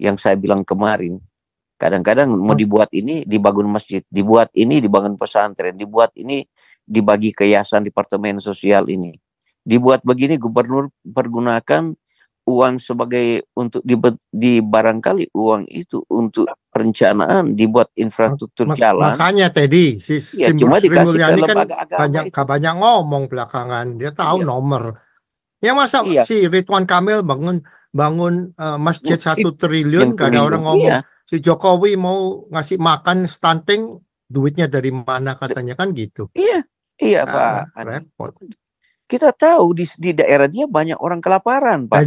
yang saya bilang kemarin. Kadang-kadang mau dibuat ini dibangun masjid, dibuat ini dibangun pesantren, dibuat ini dibagi ke yayasan departemen sosial ini. Dibuat begini gubernur pergunakan uang sebagai untuk di barangkali uang itu untuk perencanaan dibuat infrastruktur jalan. Makanya Teddy si Ya, cuma Sri dikasih ke Mulyani kan lembaga agama itu. banyak ngomong belakangan, dia tahu Iya. nomor. Ya masa Iya. si Ridwan Kamil bangun masjid 1 triliun, Yang gak ada orang ngomong. Iya. Si Jokowi mau ngasih makan stunting, duitnya dari mana katanya kan gitu. Iya Pak. Repot. Kita tahu di daerah dia banyak orang kelaparan, Pak.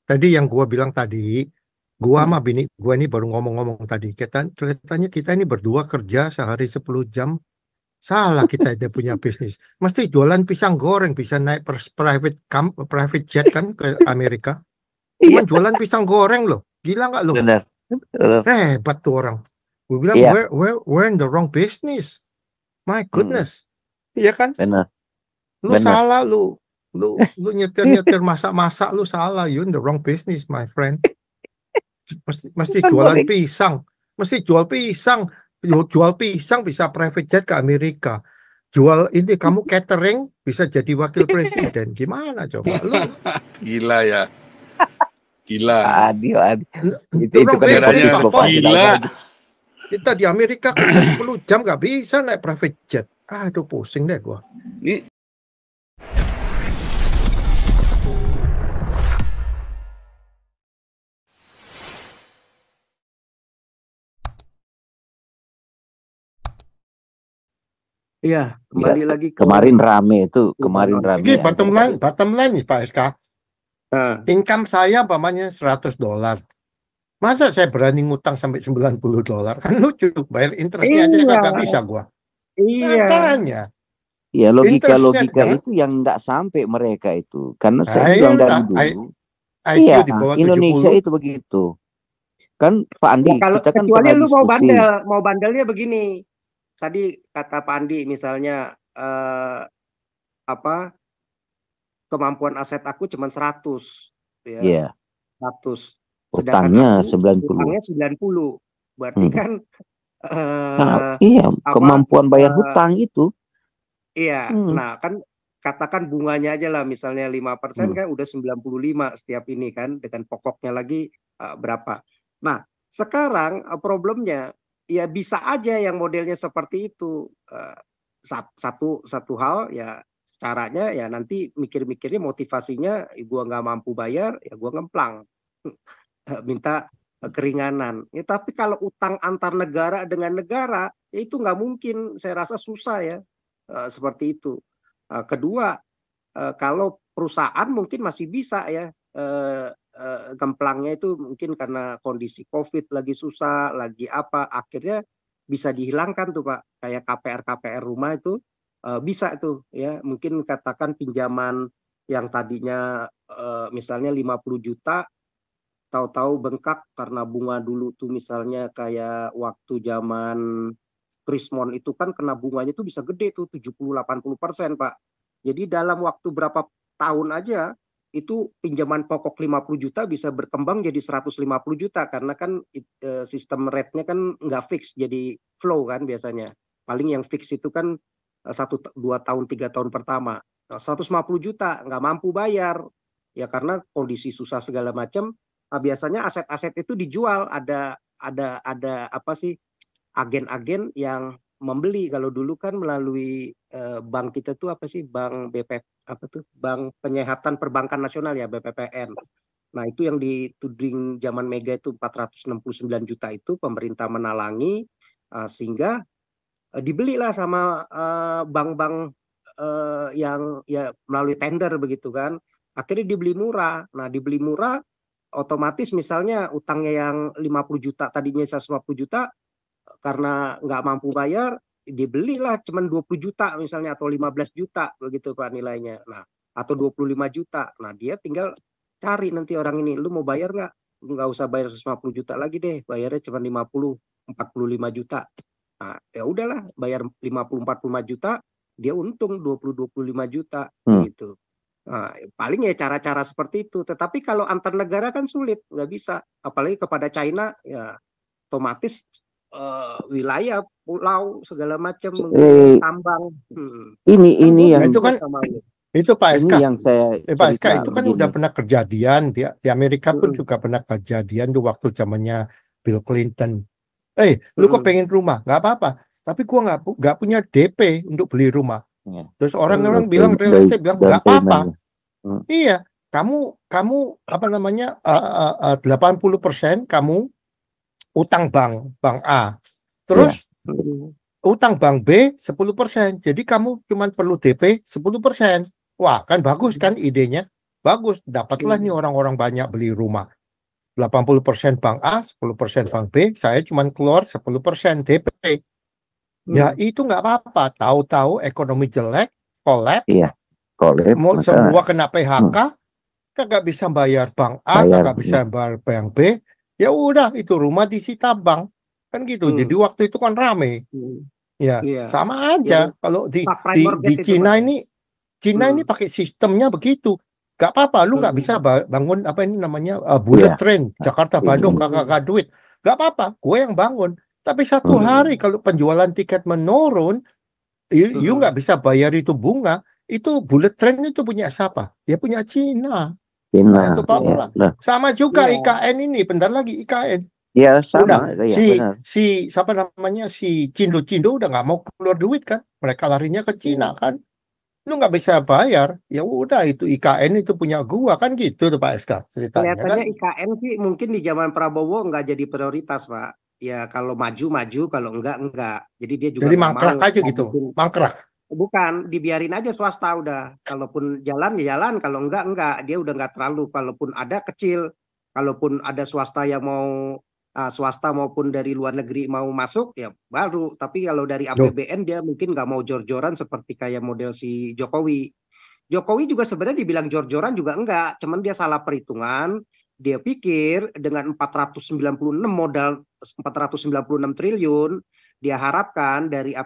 Tadi yang gua bilang tadi, gua sama bini gua ini baru ngomong-ngomong tadi. Kelihatannya kita ini berdua kerja sehari 10 jam. Salah kita itu punya bisnis. Mesti jualan pisang goreng, bisa naik private jet kan ke Amerika. Cuman jualan pisang goreng loh. Gila nggak lo? Benar. Hebat tuh orang. Gue bilang, we're in the wrong business. My goodness. Iya kan? Benar. Lu salah lu nyetir masak-masak lu salah. You in the wrong business, my friend. Mesti jualan pisang. Mesti jual pisang. Jual pisang bisa private jet ke Amerika. Jual ini kamu catering bisa jadi wakil presiden. Gimana coba lu? Gila ya. Gila. Aduh. Itu kan gila. Kita di Amerika kerja 10 jam gak bisa naik private jet. Aduh pusing deh gua. Iya, kembali lagi kemarin rame itu, Ini bottom line nih Pak SK. Income saya pamannya $100. Masa saya berani ngutang sampai $90? Kan lucu, bayar interestnya aja kagak bisa gua. Iya. Makanya. Ya logika itu yang nggak sampai mereka itu, karena saya bilang dari dulu. Iya, Indonesia 70. Itu begitu. Kan Pak Andi, ya, kita kan kecuali lu mau bandelnya begini. Tadi kata Pak Andi misalnya kemampuan aset aku cuma 100 ya. Yeah. 100. Utangnya 90. Utangnya 90. Berarti kan kemampuan bayar hutang itu. Iya. Nah, kan katakan bunganya aja lah misalnya 5% kan udah 95 setiap ini kan, dengan pokoknya lagi berapa. Nah, sekarang problemnya ya bisa aja yang modelnya seperti itu. Satu hal ya caranya ya nanti mikir-mikirnya motivasinya gua nggak mampu bayar ya gua ngemplang minta keringanan ya. Tapi kalau utang antar negara dengan negara ya itu nggak mungkin, saya rasa susah ya seperti itu. Kedua, kalau perusahaan mungkin masih bisa ya gemplangnya itu mungkin karena kondisi COVID lagi susah, lagi apa, akhirnya bisa dihilangkan tuh Pak, kayak KPR rumah itu bisa tuh ya, mungkin katakan pinjaman yang tadinya misalnya 50 juta tahu-tahu bengkak karena bunga dulu tuh misalnya kayak waktu zaman Krismon itu kan kena bunganya tuh bisa gede tuh 70-80% Pak. Jadi dalam waktu berapa tahun aja itu pinjaman pokok 50 juta bisa berkembang jadi 150 juta karena kan sistem rate-nya kan nggak fix, jadi flow kan biasanya. Paling yang fix itu kan 1-2 tahun 3 tahun pertama. 150 juta nggak mampu bayar ya karena kondisi susah segala macam. Nah, biasanya aset-aset itu dijual, ada apa sih agen-agen yang membeli. Kalau dulu kan melalui bank kita tuh apa sih, bank Bank Penyihatan Perbankan Nasional ya, BPPN. Nah itu yang dituding zaman Mega itu 469 juta itu pemerintah menalangi sehingga dibelilah sama bank-bank yang ya melalui tender begitu kan. Akhirnya dibeli murah. Nah dibeli murah otomatis misalnya utangnya yang 50 juta tadinya 150 juta karena nggak mampu bayar dibelilah cuma 20 juta misalnya atau 15 juta begitu Pak nilainya. Nah, atau 25 juta. Nah, dia tinggal cari nanti orang ini, lu mau bayar nggak usah bayar 150 juta lagi deh, bayarnya cuma 45 juta. Nah, ya udahlah bayar 50-45 juta, dia untung 20-25 juta gitu. Nah, paling ya cara-cara seperti itu. Tetapi kalau antar negara kan sulit, nggak bisa. Apalagi kepada China, ya otomatis wilayah, pulau, segala macam mengirim Eh, tambang. ini Kan gue Nah, itu bingung kan sama lu. Pak ini SK. yang saya Pak SK cerita itu kan begini. udah pernah kejadian di Amerika pun Mm-mm. juga pernah kejadian tuh waktu zamannya Bill Clinton. Lu kok Mm-mm. pengen rumah? Nggak apa-apa. Tapi gua nggak punya DP untuk beli rumah. Ya, Terus Mm. orang-orang bilang real estate bilang down nggak apa-apa. payment. Hmm, Iya, kamu apa namanya 80% kamu utang bank A. ya, Terus Mm. utang bank B 10%. Jadi kamu cuma perlu DP 10%. Wah, kan bagus kan idenya? Bagus, dapatlah nih orang-orang banyak beli rumah. 80% bank A, 10% bank B, saya cuma keluar 10% DP. Ya Mm. itu nggak apa-apa. Tahu-tahu ekonomi jelek, kolaps, iya. Kolab, mau maka semua kena PHK, hmm, kagak bisa bayar bank A, bayar. kagak bisa Ya. bayar bank B. Ya udah, itu rumah disita bank. Kan gitu. Jadi Mm. waktu itu kan rame. Mm. Ya, Iya. sama Yang aja kalau subprime di mortgage itu Pak. Cina ini Mm. pakai sistemnya begitu. Gak apa-apa, lu nggak bisa Mm. bangun apa ini namanya Iya. bullet train Jakarta Ini, Bandung ini. kakak duit. Gak apa-apa, gue yang bangun. Tapi satu Hmm, hari kalau penjualan tiket menurun, you Mm. nggak bisa bayar itu bunga. Itu bullet train itu punya siapa? Ya punya Cina. Nah Cina, itu Pak ya. Mula. Lah, Sama juga Iya. IKN ini, bentar lagi IKN. ya Udah sama, ya si benar. si siapa namanya si Cindo udah nggak mau keluar duit kan? Mereka larinya ke Cina Mm. kan? Lu nggak bisa bayar, ya udah itu IKN itu punya gua kan gitu tuh Pak SK ceritanya kan. Kelihatannya IKN sih mungkin di zaman Prabowo nggak jadi prioritas, Pak. Ya kalau maju maju, kalau enggak. Jadi dia juga Jadi nggak mangkrak mau aja gitu, mungkin mangkrak. bukan dibiarin aja swasta udah. Kalaupun jalan ya jalan, kalau enggak. Dia udah nggak terlalu. Kalaupun ada kecil, kalaupun ada swasta yang mau swasta maupun dari luar negeri mau masuk ya baru. Tapi kalau dari Loh, APBN dia mungkin nggak mau jor-joran seperti kayak model si Jokowi. Jokowi juga sebenarnya dibilang jor-joran juga enggak, cuman dia salah perhitungan. Dia pikir dengan 496 modal 496 triliun dia harapkan dari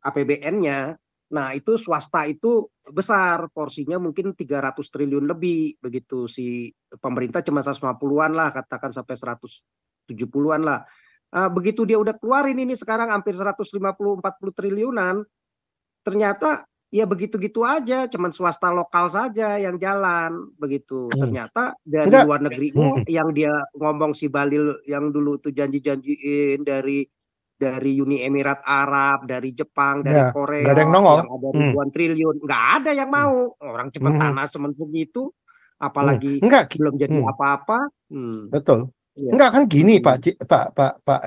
APBN-nya. Nah, itu swasta itu besar porsinya mungkin 300 triliun lebih begitu si pemerintah cuma 150-an lah katakan sampai 170-an lah. Begitu dia udah keluarin ini sekarang hampir 150-40 triliunan ternyata ya begitu-gitu aja, cuman swasta lokal saja yang jalan begitu. Ternyata dari enggak. luar negerinya yang dia ngomong si Balil yang dulu tuh janji-janjiin dari Uni Emirat Arab, dari Jepang, dari Ya, nggak ada yang Korea nongol. yang ada ribuan triliun, nggak ada yang mau. Orang cuma tanah cuma segitu, apalagi Enggak, belum jadi apa-apa. betul. Ya. Enggak kan gini Pak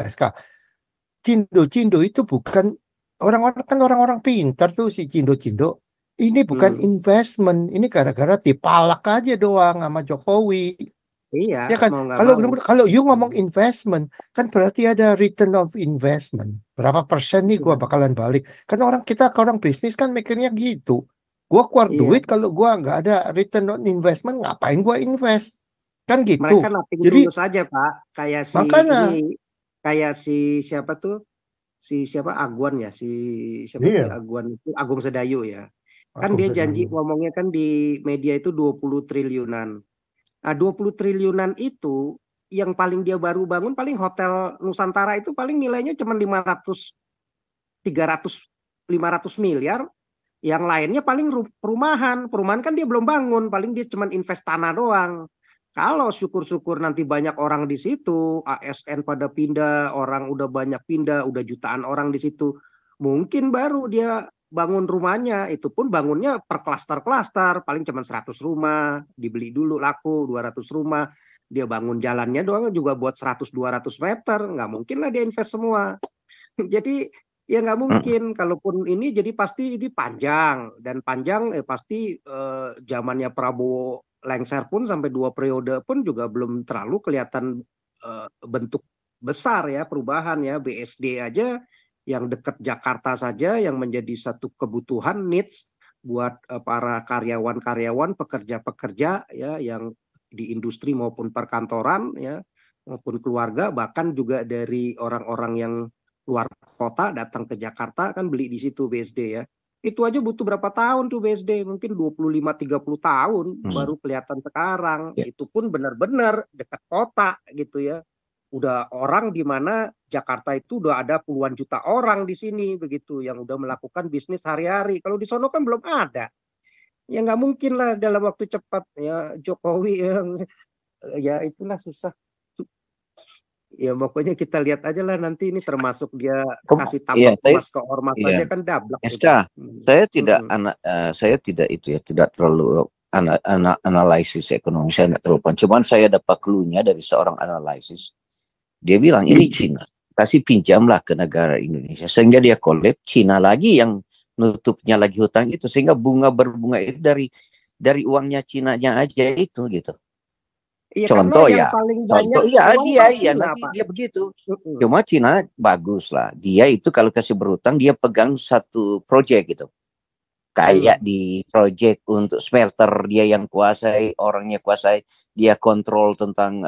SK. Cindo itu bukan orang-orang pintar tuh si Cindo. Ini bukan investment, ini gara-gara dipalak aja doang sama Jokowi. Iya, Ya kan, mau nggak kalau mau. kalau you ngomong investment, kan berarti ada return of investment. Berapa persen nih gua bakalan balik? Kan kita orang bisnis kan mikirnya gitu. Gua keluar Iya. duit kalau gua nggak ada return on investment, ngapain gua invest? Kan Mereka gitu. nothing Jadi tulus saja, Pak. Kayak si makanya, ini, kayak si siapa tuh? Si siapa Aguan ya? Si siapa tuh iya, Aguan itu Agung Sedayu ya. Kan aku dia bisa janji dulu. ngomongnya kan di media itu 20 triliunan. Nah, 20 triliunan itu yang paling dia baru bangun paling Hotel Nusantara itu paling nilainya cuma 500 300 500 miliar. Yang lainnya paling perumahan. Perumahan kan dia belum bangun, paling dia cuma invest tanah doang. Kalau syukur-syukur nanti banyak orang di situ, ASN pada pindah, orang udah banyak pindah, udah jutaan orang di situ. Mungkin baru dia bangun rumahnya, itu pun bangunnya per klaster-klaster, paling cuma 100 rumah, dibeli dulu laku 200 rumah. Dia bangun jalannya doang juga buat 100-200 meter, nggak mungkin lah dia invest semua. Jadi ya nggak mungkin, kalaupun ini jadi pasti ini panjang dan panjang pasti zamannya Prabowo lengser pun sampai 2 periode pun juga belum terlalu kelihatan bentuk besar ya perubahan ya. BSD aja yang dekat Jakarta saja yang menjadi satu kebutuhan needs buat para karyawan-karyawan, pekerja-pekerja ya yang di industri maupun perkantoran ya maupun keluarga, bahkan juga dari orang-orang yang luar kota datang ke Jakarta kan beli di situ BSD ya. Itu aja butuh berapa tahun tuh BSD? Mungkin 25-30 tahun baru kelihatan sekarang. Ya. Itu pun benar-benar dekat kota gitu ya. Udah orang di mana Jakarta itu udah ada puluhan juta orang di sini begitu yang udah melakukan bisnis hari-hari. Kalau di sono kan belum ada. Ya nggak mungkin lah dalam waktu cepat ya Jokowi yang ya itulah susah. Ya pokoknya kita lihat aja lah nanti ini termasuk dia kasih tambah emas ke ormas aja kan dablak SK, itu. saya tidak itu ya, tidak terlalu analisis ekonomi, saya tidak terlalu. Cuman saya dapat clue-nya dari seorang analisis. Dia bilang ini Cina kasih pinjamlah ke negara Indonesia sehingga dia collab, Cina lagi yang nutupnya lagi hutang itu, sehingga berbunga itu dari uangnya Cinanya aja itu gitu. Iya, Contoh yang ya, paling contoh banyak dia nanti Pak. dia begitu. Cuma Cina bagus lah, dia itu kalau kasih berutang dia pegang satu proyek gitu. Kayak di proyek untuk smelter dia yang kuasai, orangnya kuasai, dia kontrol tentang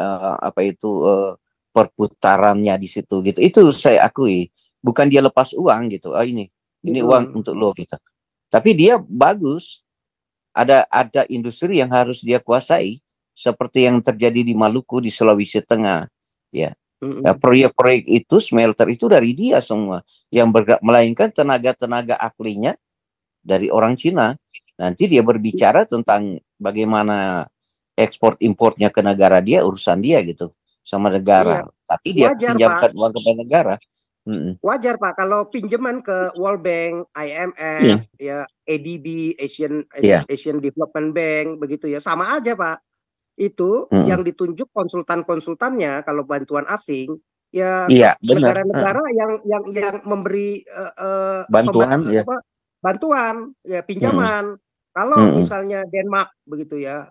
perputarannya di situ gitu. Itu saya akui, bukan dia lepas uang gitu. Ini uang untuk lo gitu. Tapi dia bagus. Ada industri yang harus dia kuasai, seperti yang terjadi di Maluku, di Sulawesi Tengah, ya. Proyek-proyek itu smelter itu dari dia semua, yang melainkan tenaga ahlinya dari orang Cina. Nanti dia berbicara tentang bagaimana ekspor importnya ke negara dia, urusan dia gitu sama negara. Tapi dia pinjamkan uang kepada negara. Wajar Pak kalau pinjaman ke World Bank, IMF, ya ADB, Asian Development Bank begitu ya, sama aja Pak. Itu yang ditunjuk konsultan-konsultannya kalau bantuan asing ya negara-negara yang memberi bantuan ya pinjaman. Kalau misalnya Denmark begitu ya,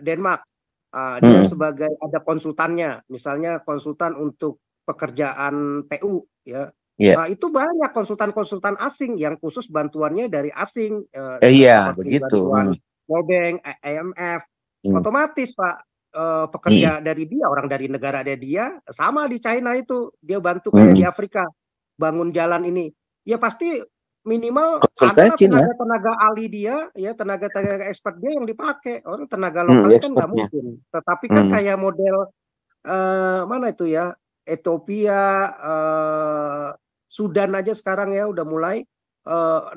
Denmark dia sebagai ada konsultannya, misalnya konsultan untuk pekerjaan PU ya. Nah, itu banyak konsultan-konsultan asing yang khusus bantuannya dari asing seperti bantuan World Bank, IMF. Otomatis Pak pekerja dari dia, orang dari negara dia sama di China itu dia bantu kayak di Afrika bangun jalan ini. Ya pasti minimal adalah tenaga-tenaga ahli dia ya, tenaga-tenaga expert dia yang dipakai. Orang tenaga lokal kan nggak mungkin. Tetapi kan kayak model mana itu ya, Ethiopia, Sudan aja sekarang ya udah mulai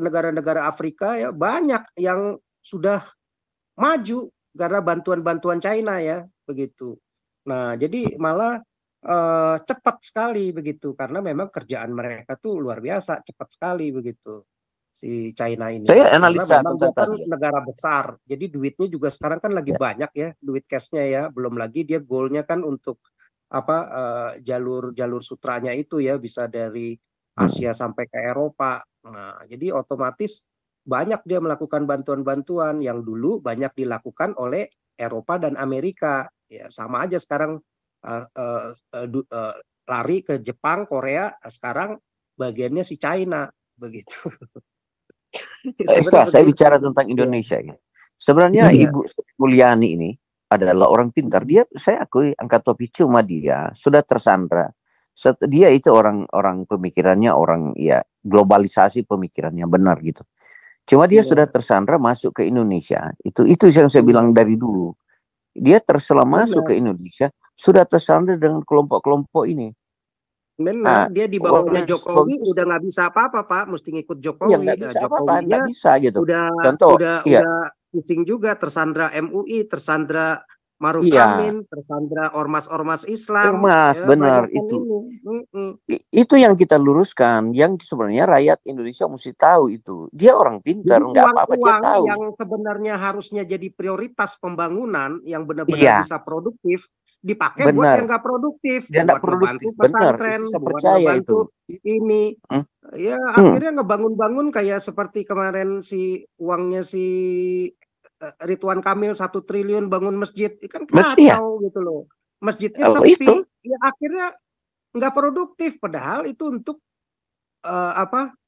negara-negara Afrika ya banyak yang sudah maju karena bantuan-bantuan China ya begitu. Nah jadi malah cepat sekali begitu karena memang kerjaan mereka tuh luar biasa cepat sekali begitu si China ini. Saya analisa karena memang dia kan negara besar, jadi duitnya juga sekarang kan lagi banyak ya duit cashnya ya. Belum lagi dia goalnya kan untuk jalur sutranya itu ya bisa dari Asia sampai ke Eropa. Nah jadi otomatis banyak dia melakukan bantuan-bantuan yang dulu banyak dilakukan oleh Eropa dan Amerika. Ya sama aja sekarang lari ke Jepang, Korea, sekarang bagiannya si China begitu. Saya bicara tentang Indonesia ya. Sebenarnya Ibu Mulyani ini adalah orang pintar. Saya akui angkat topi, cuma dia sudah tersandra. Dia itu orang pemikirannya orang ya globalisasi pemikirannya benar gitu. Cuma dia sudah tersandra masuk ke Indonesia. Itu yang saya bilang dari dulu. Dia terselam masuk ke Indonesia, sudah tersandra dengan kelompok-kelompok ini. Benar, dia di bawahnya Jokowi udah nggak bisa apa-apa Pak, mesti ngikut Jokowi. Ya, nggak bisa apa-apa, nggak bisa gitu. Udah pusing juga, tersandra MUI, tersandra Maruf Amin, tersandra ormas-ormas Islam. Benar itu. Itu yang kita luruskan, yang sebenarnya rakyat Indonesia mesti tahu itu. Dia orang pintar, nggak apa-apa dia tahu. Yang sebenarnya harusnya jadi prioritas pembangunan yang benar-benar bisa produktif, dipakai buat yang nggak produktif, buat membantu pesantren, buat membantu ini. Ya akhirnya ngebangun-bangun kayak seperti kemarin uangnya si Ridwan Kamil 1 triliun bangun masjid, kan kacau gitu loh. Masjidnya sepi, ya akhirnya nggak produktif. Padahal itu untuk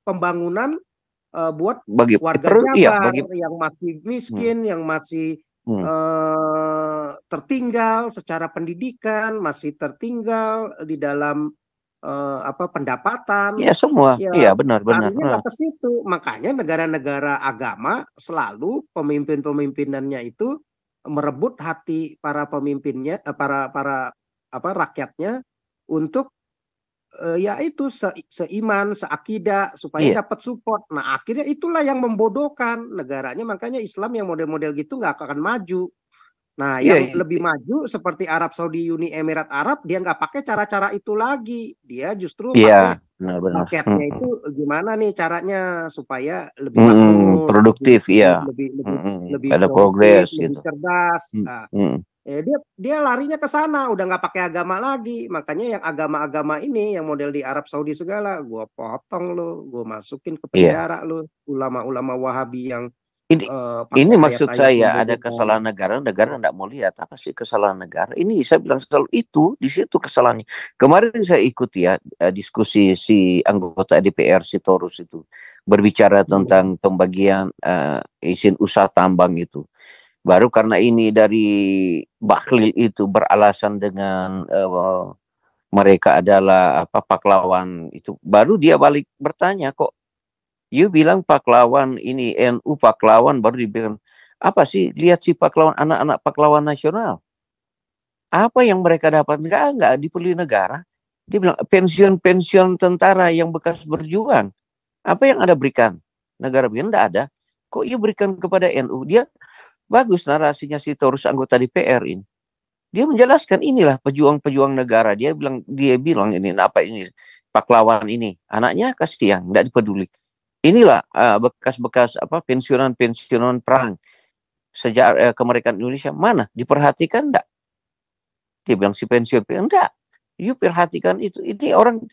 pembangunan buat warga Jabar yang masih miskin, yang masih tertinggal secara pendidikan, masih tertinggal di dalam pendapatan. Ya semua, Ya, iya benar-benar. larinya ke situ. Makanya negara-negara agama selalu pemimpin-pemimpinannya itu merebut hati para pemimpinnya, para rakyatnya untuk ya itu seiman, seakidah supaya Iya, dapat support. Nah, akhirnya itulah yang membodohkan negaranya. Makanya Islam yang model-model gitu nggak akan maju. Nah, iya, yang lebih maju seperti Arab Saudi, Uni Emirat Arab, dia nggak pakai cara-cara itu lagi. Dia justru pakai iya, benar-benar. rakyatnya itu gimana nih caranya supaya lebih makmur, lebih Produktif, lebih iya. lebih lebih lebih Ada produktif, progres lebih gitu. cerdas. Mm, Nah, mm. dia larinya ke sana, udah nggak pakai agama lagi. Makanya yang agama-agama ini, yang model di Arab Saudi segala, gue potong lo, gue masukin ke Iya. penjara lo, ulama-ulama Wahabi yang Ini pakai maksud ayat-ayat saya ada membodohkan. kesalahan negara, negara tidak mau lihat apa sih kesalahan negara. Ini saya bilang selalu itu, di situ kesalahannya. Kemarin saya ikuti ya diskusi si anggota DPR si Torus itu berbicara tentang pembagian izin usaha tambang itu. Baru karena ini dari Bahlil itu beralasan dengan mereka adalah pahlawan itu, baru dia balik bertanya kok. You bilang pahlawan ini NU pahlawan, baru dibilang apa sih, lihat si pahlawan, anak-anak pahlawan nasional apa yang mereka dapat, enggak dibeli negara. Dia bilang pensiun tentara yang bekas berjuang apa yang ada berikan negara, bilang enggak ada. Kok you berikan kepada NU? Dia bagus narasinya si Torus anggota DPR ini, dia menjelaskan inilah pejuang-pejuang negara. Dia bilang ini apa ini pahlawan ini anaknya kasih yang enggak dipeduli. Inilah bekas-bekas pensiunan perang sejak kemerdekaan Indonesia, mana diperhatikan enggak? Dia bilang si pensiun enggak. You perhatikan itu. Ini orang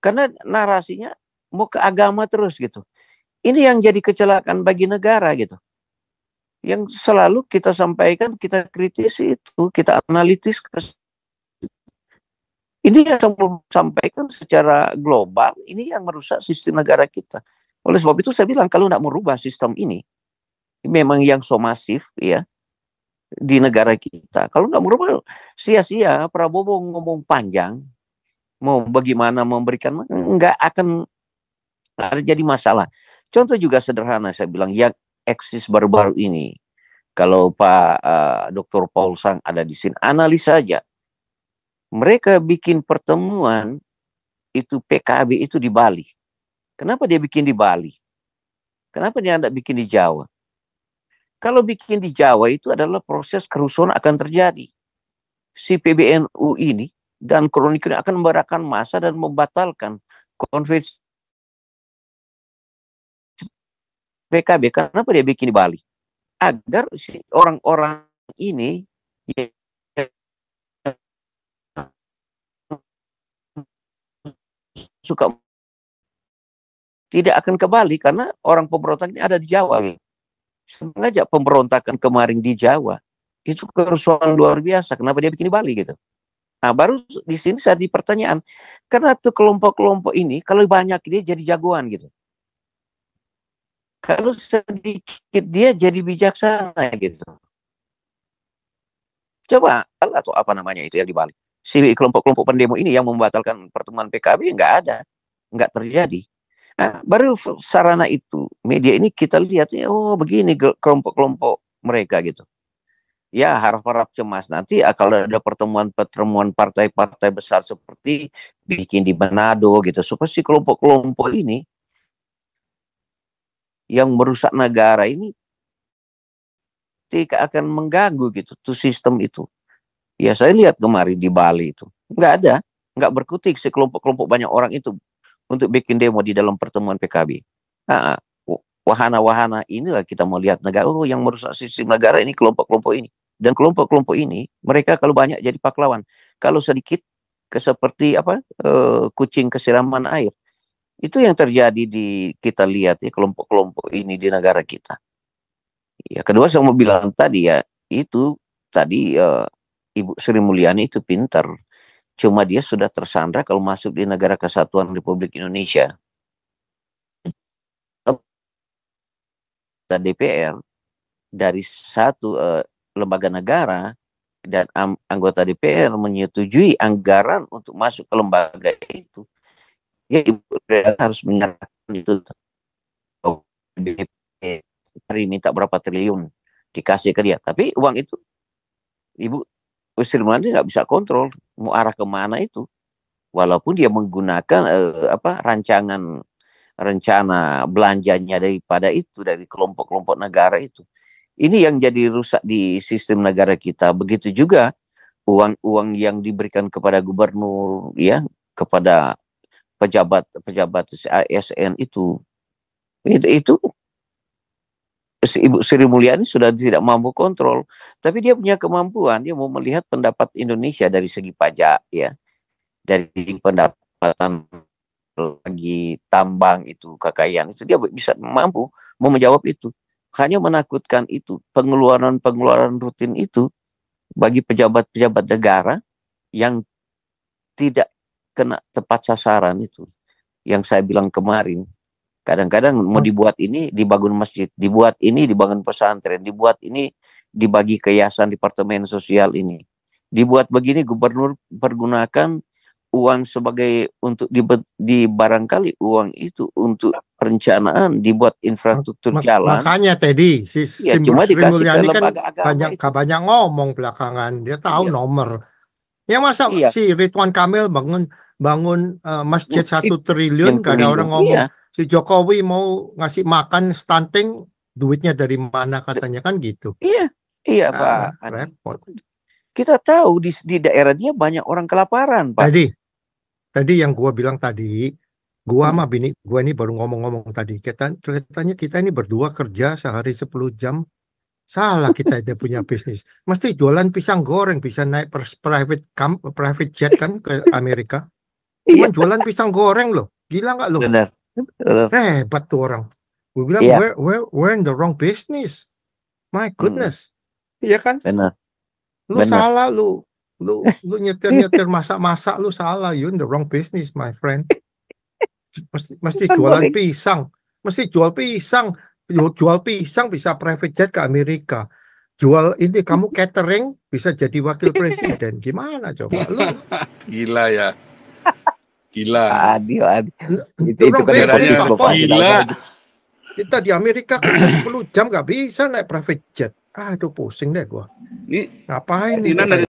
karena narasinya mau ke agama terus gitu. Ini yang jadi kecelakaan bagi negara gitu. Yang selalu kita sampaikan, kita kritisi itu, kita analitis. Ini yang sampaikan secara global, ini yang merusak sistem negara kita. Oleh sebab itu saya bilang kalau tidak merubah sistem ini memang yang so masif ya di negara kita. Kalau nggak merubah, sia-sia Prabowo ngomong panjang, mau bagaimana memberikan, nggak akan ada jadi masalah. Contoh juga sederhana, saya bilang yang eksis baru-baru ini. Kalau Pak Dr. Paul Sang ada di sini, analis saja. Mereka bikin pertemuan itu PKB itu di Bali. Kenapa dia bikin di Bali? Kenapa dia tidak bikin di Jawa? Kalau bikin di Jawa itu adalah proses kerusuhan akan terjadi. Si PBNU ini dan kronik ini akan membarakan massa dan membatalkan konvensi PKB. Kenapa dia bikin di Bali? Agar si orang-orang ini suka tidak akan ke Bali karena orang pemberontak ini ada di Jawa. Sengaja pemberontakan kemarin di Jawa itu kerusuhan luar biasa. Kenapa dia bikin di Bali gitu? Nah, baru di sini saya di pertanyaan, karena tuh kelompok-kelompok ini kalau banyak dia jadi jagoan gitu. Kalau sedikit dia jadi bijaksana gitu. Coba atau apa namanya itu yang di Bali. Si kelompok-kelompok pendemo ini yang membatalkan pertemuan PKB nggak ada, nggak terjadi. Nah, baru sarana itu media ini kita lihat ya, oh begini kelompok-kelompok mereka gitu. Ya harap-harap cemas nanti kalau ada pertemuan partai-partai besar seperti bikin di Manado gitu, supaya si kelompok-kelompok ini yang merusak negara ini tidak akan mengganggu gitu tuh sistem itu. Ya saya lihat kemarin di Bali itu nggak ada, nggak berkutik si kelompok-kelompok banyak orang itu untuk bikin demo di dalam pertemuan PKB. Nah, wahana-wahana inilah kita mau lihat negara, oh yang merusak sistem negara ini kelompok-kelompok ini. Dan kelompok-kelompok ini mereka kalau banyak jadi pahlawan, kalau sedikit seperti kucing kesiraman air. Itu yang terjadi di kita lihat ya kelompok-kelompok ini di negara kita. Ya kedua saya mau bilang tadi ya itu tadi Ibu Sri Mulyani itu pintar. Cuma dia sudah tersandra kalau masuk di negara kesatuan Republik Indonesia. DPR dari satu lembaga negara dan anggota DPR menyetujui anggaran untuk masuk ke lembaga itu, ya Ibu harus menyerahkan itu. Hari minta berapa triliun dikasih ke dia, tapi uang itu Ibu Sri Mulyani nggak bisa kontrol mau arah kemana itu, walaupun dia menggunakan rencana belanjanya daripada itu dari kelompok-kelompok negara itu. Ini yang jadi rusak di sistem negara kita. Begitu juga uang-uang yang diberikan kepada gubernur, ya, kepada pejabat ASN itu Ibu Sri Mulyani sudah tidak mampu kontrol, tapi dia punya kemampuan, dia mau melihat pendapat Indonesia dari segi pajak, ya, dari pendapatan lagi tambang itu, kekayaan itu, dia bisa mampu mau menjawab itu. Hanya menakutkan itu pengeluaran rutin itu bagi pejabat-pejabat negara yang tidak kena tepat sasaran itu. Yang saya bilang kemarin, kadang-kadang mau dibuat ini dibangun masjid, dibuat ini dibangun pesantren, dibuat ini dibagi ke yayasan departemen sosial ini, dibuat begini gubernur pergunakan uang sebagai untuk di barangkali uang itu untuk perencanaan dibuat infrastruktur jalan. Makanya Teddy cuma Sri dikasih Mulyani ke kan banyak ngomong belakangan, dia tahu nomor. Ya masa si Ridwan Kamil bangun masjid 1 triliun gak ada orang ngomong. Si Jokowi mau ngasih makan stunting, duitnya dari mana katanya, kan gitu. Iya Pak. Repot. Kita tahu di daerah dia banyak orang kelaparan, Pak. Tadi yang gua bilang tadi, gua sama bini gua ini baru ngomong-ngomong tadi. Kelihatannya kita ini berdua kerja sehari 10 jam. Salah kita itu punya bisnis. Mesti jualan pisang goreng, bisa naik private jet kan ke Amerika. Cuman jualan pisang goreng loh. Gila nggak lo? Benar. Hebat tuh orang. Gue bilang we're in the wrong business. My goodness. Iya kan? Benar. Lu salah lu nyetir masak lu salah. You in the wrong business, my friend. Mesti jualan pisang. Mesti jual pisang. Jual pisang bisa private jet ke Amerika. Jual ini kamu catering bisa jadi wakil presiden. Gimana coba lu? Gila ya. Gila. Aduh. Itu kan gila. Kita di Amerika kerja 10 jam gak bisa naik private jet. Aduh pusing deh gua. Ini ngapain nih?